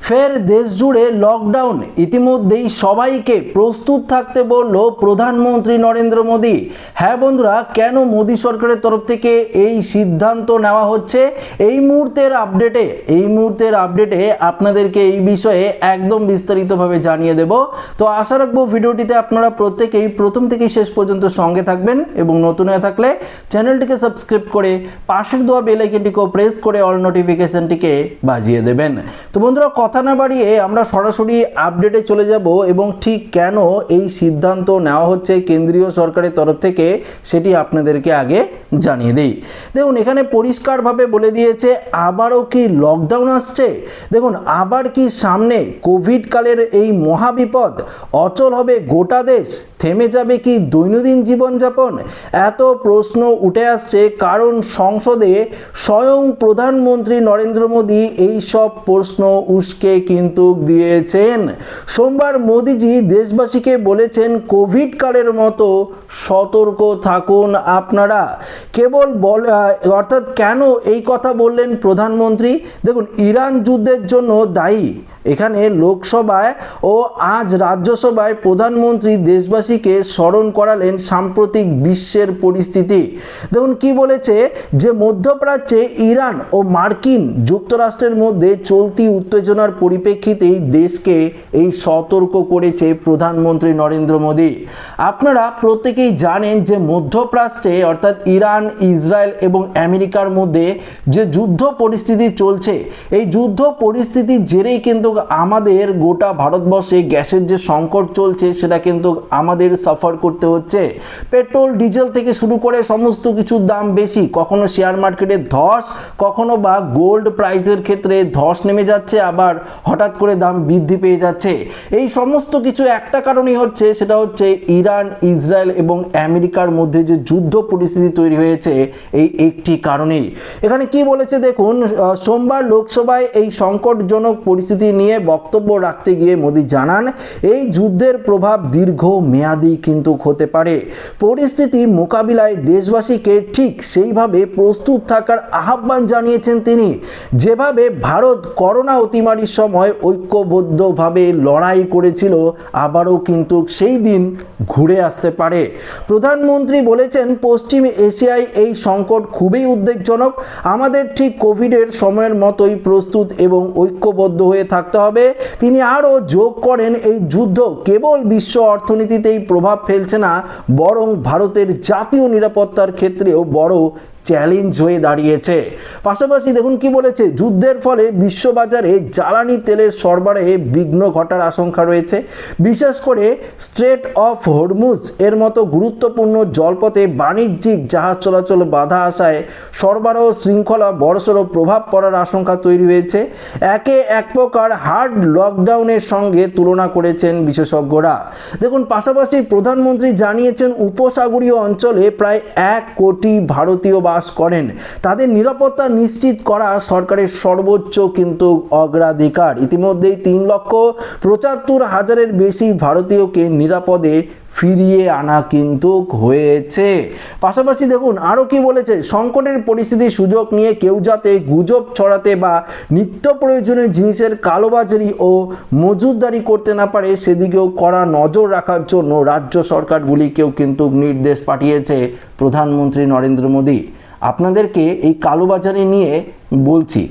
ফের দেশ জুড়ে লকডাউন, ইতিমধ্যেই সবাইকে প্রস্তুত থাকতে বলল প্রধানমন্ত্রী নরেন্দ্র মোদী। হ্যাঁ বন্ধুরা, কেন মোদী সরকারের তরফ থেকে এই সিদ্ধান্ত নেওয়া হচ্ছে এই মুহূর্তের আপডেটে আপনাদেরকে এই বিষয়ে একদম বিস্তারিতভাবে জানিয়ে দেব। তো আশা রাখবো ভিডিওটিতে আপনারা প্রত্যেকেই প্রথম থেকে শেষ পর্যন্ত সঙ্গে থাকবেন এবং নতুন হয়ে থাকলে চ্যানেলটিকে সাবস্ক্রাইব করে পাশের দেওয়া বেল আইকনটিকে প্রেস করে অল নোটিফিকেশনটিকে বাজিয়ে দেবেন। তো বন্ধুরা, কথা না বাড়িয়ে আমরা সরাসরি আপডেটে চলে যাব এবং ঠিক কেন এই সিদ্ধান্ত নেওয়া হচ্ছে কেন্দ্রীয় সরকারের তরফ থেকে সেটি আপনাদেরকে আগে জানিয়ে দিই। দেখুন, এখানে পরিষ্কারভাবে বলে দিয়েছে আবারও কি লকডাউন আসছে। দেখুন, আবার কি সামনে কোভিড কালের এই মহাবিপদ, অচল হবে গোটা দেশ, থেমে যাবে কি দৈনন্দিন জীবনযাপন? এত প্রশ্ন উঠে আসছে কারণ সংসদে স্বয়ং প্রধানমন্ত্রী নরেন্দ্র মোদী এই সব প্রশ্ন উস্কে কিন্তু দিয়েছেন। সোমবার মোদীজি দেশবাসীকে বলেছেন কোভিড কালের মতো সতর্ক থাকুন আপনারা। অর্থাৎ কেন এই কথা বললেন প্রধানমন্ত্রী? দেখুন, ইরান যুদ্ধের জন্য দায়ী। এখানে লোকসভায় ও আজ রাজ্যসভায় প্রধানমন্ত্রী দেশবাসীকে স্মরণ করালেন সাম্প্রতিক বিশ্বের পরিস্থিতি। দেখুন কি বলেছে, যে মধ্যপ্রাচ্যে ইরান ও মার্কিন যুক্তরাষ্ট্রের মধ্যে চলতি উত্তেজনার পরিপ্রেক্ষিতেই দেশকে এই সতর্ক করেছে প্রধানমন্ত্রী নরেন্দ্র মোদী। আপনারা প্রত্যেকেই জানেন যে মধ্যপ্রাচ্যে অর্থাৎ ইরান, ইসরায়েল এবং আমেরিকার মধ্যে যে যুদ্ধ পরিস্থিতি চলছে, এই যুদ্ধ পরিস্থিতির জেরেই কিন্তু আমাদের গোটা ভারতবর্ষে গ্যাসের যে সংকট চলছে সেটা কিন্তু আমাদের সাফার করতে হচ্ছে। পেট্রোল, ডিজেল থেকে শুরু করে সমস্ত কিছুর দাম বেশি, কখনো শেয়ার মার্কেটে ধস, কখনো বা গোল্ড প্রাইসের ক্ষেত্রে ধস নেমে যাচ্ছে, আবার হঠাৎ করে দাম বৃদ্ধি পেয়ে যাচ্ছে। এই সমস্ত কিছু একটা কারণই হচ্ছে, সেটা হচ্ছে ইরান, ইসরায়েল এবং আমেরিকার মধ্যে যে যুদ্ধ পরিস্থিতি তৈরি হয়েছে, এই একটি কারণেই। এখানে কি বলেছে দেখুন, সোমবার লোকসভায় এই সংকটজনক পরিস্থিতি নিয়ে বক্তব্য রাখতে গিয়ে মোদী জানান এই যুদ্ধের প্রভাব দীর্ঘ মেয়াদী কিন্তু হতে পারে। পরিস্থিতি মোকাবিলায় দেশবাসীকে ঠিক সেইভাবে প্রস্তুত থাকার আহ্বান জানিয়েছেন তিনি। যেভাবে ভারত করোনা অতিমারির সময় ঐক্যবদ্ধভাবে লড়াই করেছিল, আবারও কিন্তু সেই দিন ঘুরে আসতে পারে। প্রধানমন্ত্রী বলেছেন পশ্চিম এশিয়ায় এই সংকট খুবই উদ্বেগজনক। আমাদের ঠিক কোভিডের সময়ের মতোই প্রস্তুত এবং ঐক্যবদ্ধ হয়ে থাকতে হবে। তিনি আরও যোগ করেন এই যুদ্ধ কেবল বিশ্ব অর্থনীতিতেই প্রভাব ফেলছে না, বরং ভারতের জাতীয় নিরাপত্তার ক্ষেত্রেও বড় চ্যালেঞ্জ হয়ে দাঁড়িয়েছে। পাশাপাশি দেখুন কি বলেছে, যুদ্ধের ফলে বিশ্ববাজারে জ্বালানি তেলের সরবরাহে বিঘ্ন ঘটার আশঙ্কা রয়েছে। বিশেষ করে স্ট্রেট অফ হরমুজ এর মতো গুরুত্বপূর্ণ জলপথে বাণিজ্যিক জাহাজ চলাচল বাধা আসায় সরবরাহ শৃঙ্খলা বড়সড় প্রভাব পড়ার আশঙ্কা তৈরি হয়েছে। একে এক প্রকার হার্ড লকডাউনের সঙ্গে তুলনা করেছেন বিশেষজ্ঞরা। দেখুন, পাশাপাশি প্রধানমন্ত্রী জানিয়েছেন উপসাগরীয় অঞ্চলে প্রায় 1 কোটি ভারতীয় বাস করেন। তাদের নিরাপত্তা নিশ্চিত করা সরকারের সর্বোচ্চ কিন্তু অগ্রাধিকার। ইতিমধ্যেই 3,75,000-এর বেশি ভারতীয়কে নিরাপদে ফিরিয়ে আনা কিন্তু হয়েছে। পাশাপাশি দেখুন আরও কি বলেছে, সংকটের পরিস্থিতির সুযোগ নিয়ে কেউ যাতে গুজব ছড়াতে বা নিত্য প্রয়োজনীয় জিনিসের কালোবাজারি ও মজুতদারি করতে না পারে, সেদিকেও কড়া নজর রাখার জন্য রাজ্য সরকারগুলিকেও কিন্তু নির্দেশ পাঠিয়েছে প্রধানমন্ত্রী নরেন্দ্র মোদী। আপনাদেরকে এই কালোবাজারি নিয়ে বলছি।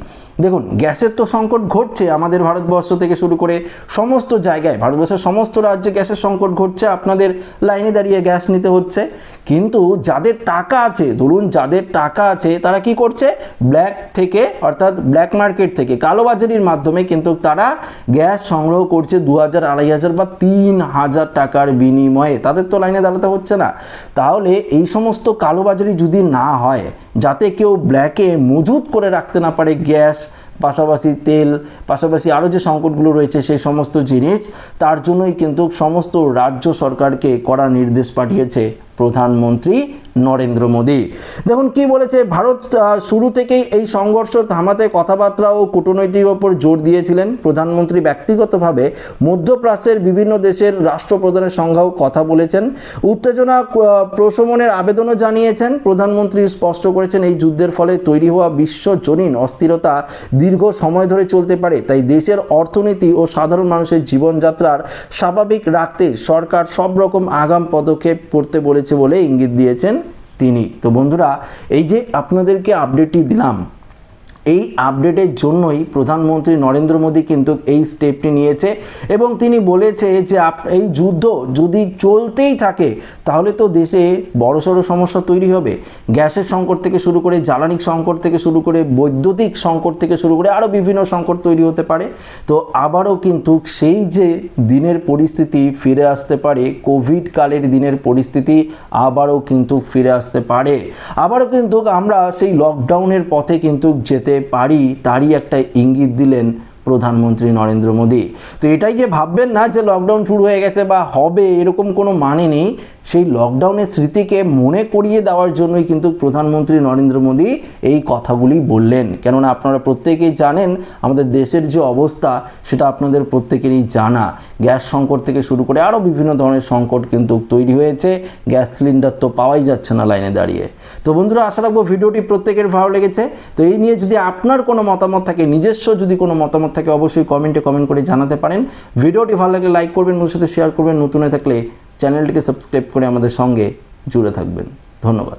দেখুন, গ্যাসের তো সংকট ঘটছে আমাদের ভারতবর্ষ থেকে শুরু করে সমস্ত জায়গায়, ভারতবর্ষের সমস্ত রাজ্যে গ্যাসের সংকট ঘটছে। আপনাদের লাইনে দাঁড়িয়ে গ্যাস নিতে হচ্ছে। কিন্তু যাদের টাকা আছে, ধরুন যাদের টাকা আছে, তারা কি করছে, ব্ল্যাক থেকে অর্থাৎ ব্ল্যাক মার্কেট থেকে কালোবাজারির মাধ্যমে কিন্তু তারা গ্যাস সংগ্রহ করছে 2,000, 2,500 বা 3,000 টাকার বিনিময়ে। তাদের তো লাইনে দাঁড়াতে হচ্ছে না। তাহলে এই সমস্ত কালোবাজারি যদি না হয়, যাতে কেউ ব্ল্যাকে মজুত করে রাখতে না পারে গ্যাস, পাশাপাশি তেল, পাশাপাশি আরও যে সংকটগুলো রয়েছে সেই সমস্ত জিনিস, তার জন্যই কিন্তু সমস্ত রাজ্য সরকারকে কড়া নির্দেশ পাঠিয়েছে প্রধানমন্ত্রী নরেন্দ্র মোদী। দেখুন কি বলেছে, ভারত শুরু থেকেই এই সংঘর্ষ থামাতে কথাবার্তা ও কূটনৈতিক ওপর জোর দিয়েছিলেন। প্রধানমন্ত্রী ব্যক্তিগতভাবে মধ্যপ্রাচ্যের বিভিন্ন দেশের রাষ্ট্রপ্রধানের সঙ্গেও কথা বলেছেন, উত্তেজনা প্রশমনের আবেদনও জানিয়েছেন। প্রধানমন্ত্রী স্পষ্ট করেছেন এই যুদ্ধের ফলে তৈরি হওয়া বিশ্বজনীন অস্থিরতা দীর্ঘ সময় ধরে চলতে পারে, তাই দেশের অর্থনীতি ও সাধারণ মানুষের জীবনযাত্রার স্বাভাবিক রাখতে সরকার সব রকম আগাম পদক্ষেপ করতে বলেছে বলে ইঙ্গিত দিয়েছেন তিনি। তো বন্ধুরা, এই যে আপনাদেরকে আপডেটটি দিলাম, এই আপডেটের জন্যই প্রধানমন্ত্রী নরেন্দ্র মোদী কিন্তু এই স্টেপটি নিয়েছে এবং তিনি বলেছে যে এই যুদ্ধ যদি চলতেই থাকে তাহলে তো দেশে বড়সড় সমস্যা তৈরি হবে। গ্যাসের সংকট থেকে শুরু করে জ্বালানি সংকট থেকে শুরু করে বৈদ্যুতিক সংকট থেকে শুরু করে আরও বিভিন্ন সংকট তৈরি হতে পারে। তো আবারও কিন্তু সেই যে দিনের পরিস্থিতি ফিরে আসতে পারে, কোভিড কালের দিনের পরিস্থিতি আবারও কিন্তু ফিরে আসতে পারে, আবারও কিন্তু আমরা সেই লকডাউনের পথে কিন্তু যেতে পারি, তারই একটা ইঙ্গিত দিলেন প্রধানমন্ত্রী নরেন্দ্র মোদী। তো এটাই যে ভাববেন না যে লকডাউন শুরু হয়ে গেছে বা হবে, এরকম কোনো মানে নেই। সেই লকডাউনের স্মৃতিকে মনে করিয়ে দেওয়ার জন্যই কিন্তু প্রধানমন্ত্রী নরেন্দ্র মোদী এই কথাগুলি বললেন। কেননা আপনারা প্রত্যেকেই জানেন আমাদের দেশের যে অবস্থা সেটা আপনাদের প্রত্যেকেরই জানা। গ্যাস সংকট থেকে শুরু করে আরও বিভিন্ন ধরনের সংকট কিন্তু তৈরি হয়েছে, গ্যাস সিলিন্ডার তো পাওয়াই যাচ্ছে না লাইনে দাঁড়িয়ে। তো বন্ধুরা, আশা রাখবো ভিডিওটি প্রত্যেকের ভালো লেগেছে। তো এই নিয়ে যদি আপনার কোনো মতামত থাকে, নিজস্ব যদি কোনো মতামত থাকে, অবশ্যই কমেন্টে কমেন্ট করে জানাতে পারেন। ভিডিওটি ভালো লাগলে লাইক করবেন, বন্ধুদের সাথে শেয়ার করবেন, নতুন হয়ে থাকলে চ্যানেলটিকে সাবস্ক্রাইব করে আমাদের সঙ্গে জুড়ে থাকবেন। ধন্যবাদ।